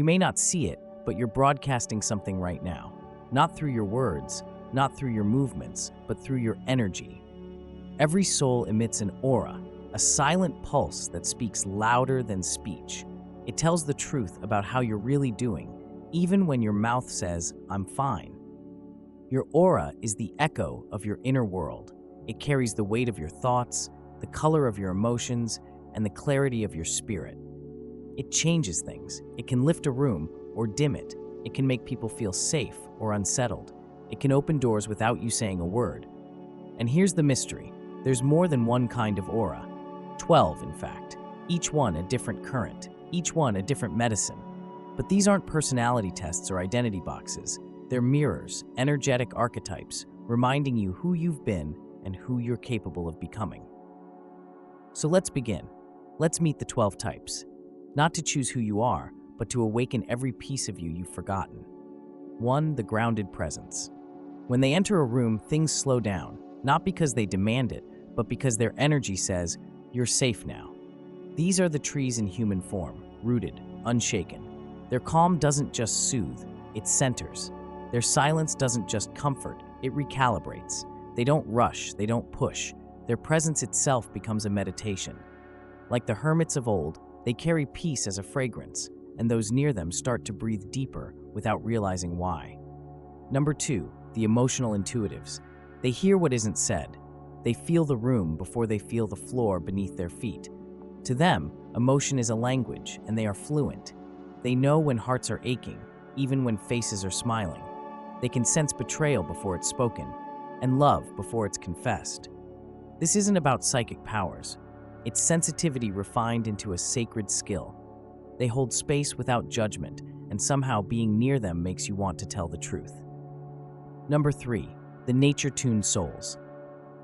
may not see it, but you're broadcasting something right now. Not through your words, not through your movements, but through your energy. Every soul emits an aura, a silent pulse that speaks louder than speech. It tells the truth about how you're really doing, even when your mouth says, "I'm fine." Your aura is the echo of your inner world. It carries the weight of your thoughts, the color of your emotions, and the clarity of your spirit. It changes things. It can lift a room or dim it. It can make people feel safe or unsettled. It can open doors without you saying a word. And here's the mystery. There's more than one kind of aura. 12, in fact. Each one a different current. Each one a different medicine. But these aren't personality tests or identity boxes. They're mirrors, energetic archetypes, reminding you who you've been and who you're capable of becoming. So let's begin. Let's meet the 12 types. Not to choose who you are, but to awaken every piece of you you've forgotten. 1. The grounded presence. When they enter a room, things slow down, not because they demand it, but because their energy says, "You're safe now." These are the trees in human form, rooted, unshaken. Their calm doesn't just soothe, it centers. Their silence doesn't just comfort, it recalibrates. They don't rush, they don't push. Their presence itself becomes a meditation. Like the hermits of old, they carry peace as a fragrance, and those near them start to breathe deeper without realizing why. Number 2, the emotional intuitives. They hear what isn't said. They feel the room before they feel the floor beneath their feet. To them, emotion is a language, and they are fluent. They know when hearts are aching, even when faces are smiling. They can sense betrayal before it's spoken, and love before it's confessed. This isn't about psychic powers. It's sensitivity refined into a sacred skill. They hold space without judgment, and somehow being near them makes you want to tell the truth. Number 3, the nature-tuned souls.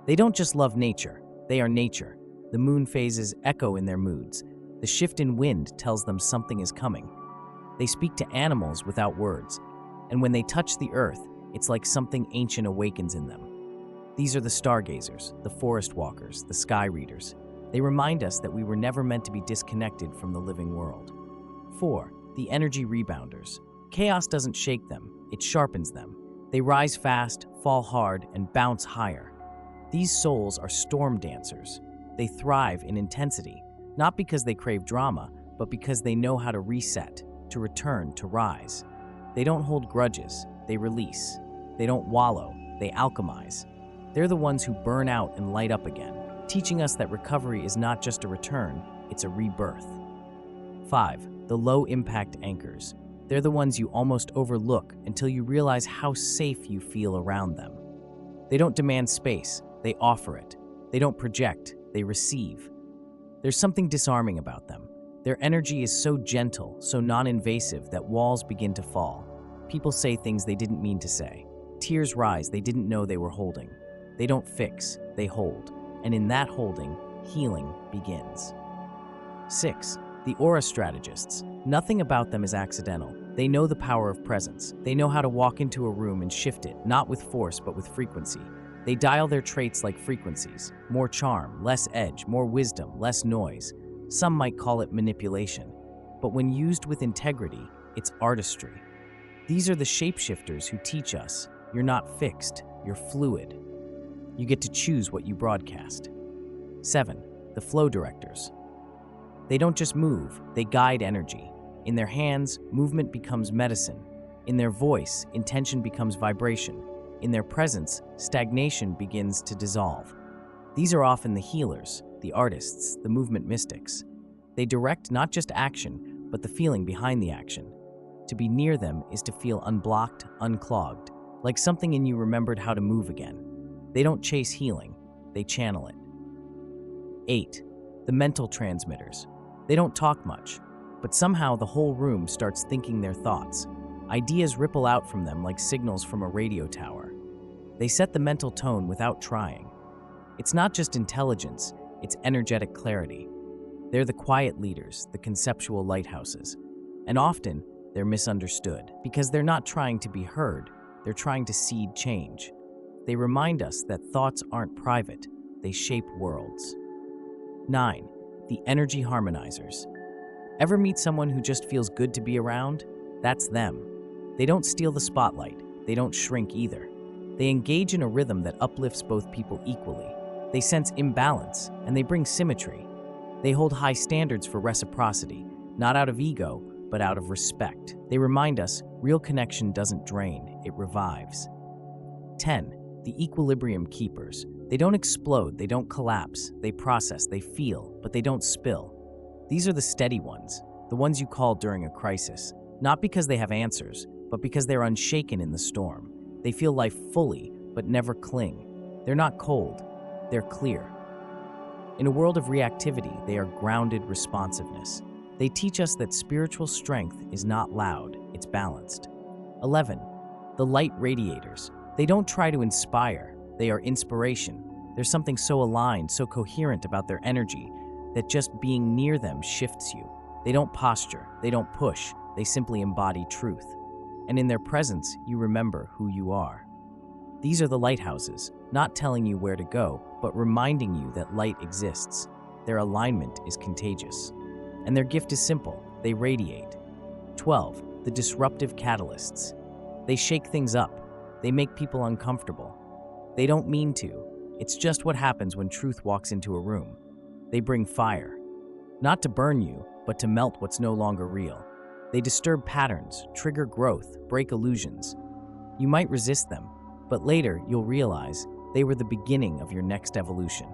They don't just love nature, they are nature. The moon phases echo in their moods. The shift in wind tells them something is coming. They speak to animals without words, and when they touch the earth, it's like something ancient awakens in them. These are the stargazers, the forest walkers, the sky readers. They remind us that we were never meant to be disconnected from the living world. 4. The energy rebounders. Chaos doesn't shake them, it sharpens them. They rise fast, fall hard, and bounce higher. These souls are storm dancers. They thrive in intensity, not because they crave drama, but because they know how to reset, to return, to rise. They don't hold grudges, they release. They don't wallow, they alchemize. They're the ones who burn out and light up again, teaching us that recovery is not just a return, it's a rebirth. 5. The low-impact anchors. They're the ones you almost overlook until you realize how safe you feel around them. They don't demand space, they offer it. They don't project, they receive. There's something disarming about them. Their energy is so gentle, so non-invasive that walls begin to fall. People say things they didn't mean to say. Tears rise they didn't know they were holding. They don't fix, they hold. And in that holding, healing begins. 6. The Aura Strategists. Nothing about them is accidental. They know the power of presence. They know how to walk into a room and shift it, not with force, but with frequency. They dial their traits like frequencies. More charm, less edge, more wisdom, less noise. Some might call it manipulation. But when used with integrity, it's artistry. These are the shapeshifters who teach us, you're not fixed, you're fluid. You get to choose what you broadcast. 7. The Flow Directors. They don't just move, they guide energy. In their hands, movement becomes medicine. In their voice, intention becomes vibration. In their presence, stagnation begins to dissolve. These are often the healers, the artists, the movement mystics. They direct not just action, but the feeling behind the action. To be near them is to feel unblocked, unclogged, like something in you remembered how to move again. They don't chase healing, they channel it. 8. The mental transmitters. They don't talk much, but somehow the whole room starts thinking their thoughts. Ideas ripple out from them like signals from a radio tower. They set the mental tone without trying. It's not just intelligence, it's energetic clarity. They're the quiet leaders, the conceptual lighthouses. And often, they're misunderstood because they're not trying to be heard, they're trying to seed change. They remind us that thoughts aren't private, they shape worlds. 9. The Energy Harmonizers. Ever meet someone who just feels good to be around? That's them. They don't steal the spotlight. They don't shrink either. They engage in a rhythm that uplifts both people equally. They sense imbalance, and they bring symmetry. They hold high standards for reciprocity, not out of ego, but out of respect. They remind us real connection doesn't drain, it revives. 10. The equilibrium keepers. They don't explode, they don't collapse, they process, they feel, but they don't spill. These are the steady ones, the ones you call during a crisis, not because they have answers, but because they're unshaken in the storm. They feel life fully, but never cling. They're not cold, they're clear. In a world of reactivity, they are grounded responsiveness. They teach us that spiritual strength is not loud, it's balanced. 11. The Light Radiators. They don't try to inspire, they are inspiration. There's something so aligned, so coherent about their energy that just being near them shifts you. They don't posture, they don't push, they simply embody truth. And in their presence, you remember who you are. These are the lighthouses, not telling you where to go, but reminding you that light exists. Their alignment is contagious. And their gift is simple, they radiate. 12. The Disruptive Catalysts. They shake things up. They make people uncomfortable. They don't mean to. It's just what happens when truth walks into a room. They bring fire. Not to burn you, but to melt what's no longer real. They disturb patterns, trigger growth, break illusions. You might resist them, but later you'll realize they were the beginning of your next evolution.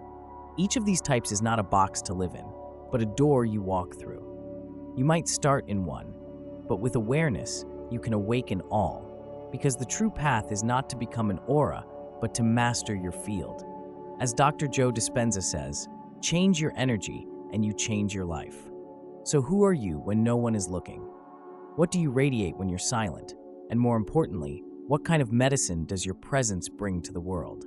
Each of these types is not a box to live in, but a door you walk through. You might start in one, but with awareness, you can awaken all. Because the true path is not to become an aura, but to master your field. As Dr. Joe Dispenza says, change your energy and you change your life. So who are you when no one is looking? What do you radiate when you're silent? And more importantly, what kind of medicine does your presence bring to the world?